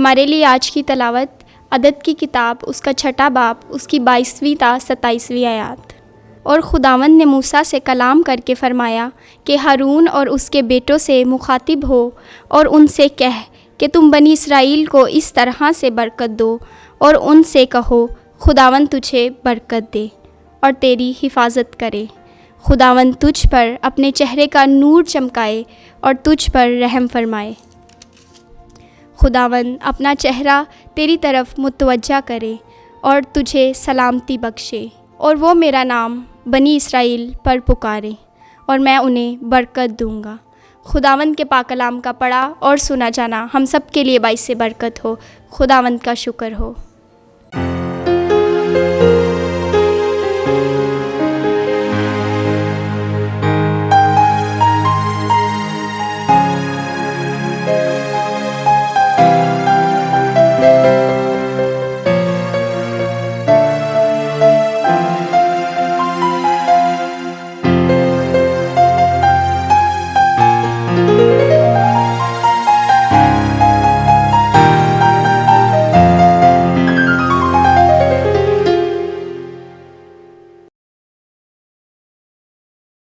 हमारे लिए आज की तलावत अदद की किताब उसका छठा बाब उसकी 22वीं ता 27वीं आयत। और खुदावंद ने मूसा से कलाम करके फ़रमाया कि हारून और उसके बेटों से मुखातिब हो और उनसे कह कि तुम बनी इसराइल को इस तरह से बरकत दो और उनसे कहो खुदावंद तुझे बरकत दे और तेरी हिफाजत करे। खुदावंद तुझ पर अपने चेहरे का नूर चमकाए और तुझ पर रहम फरमाए। खुदावंद अपना चेहरा तेरी तरफ मुतवज्जा करे और तुझे सलामती बख्शे और वो मेरा नाम बनी इसराइल पर पुकारे और मैं उन्हें बरकत दूंगा। खुदावंद के पाक कलाम का पढ़ा और सुना जाना हम सब के लिए बाइस से बरकत हो। खुदावंद का शुक्र हो।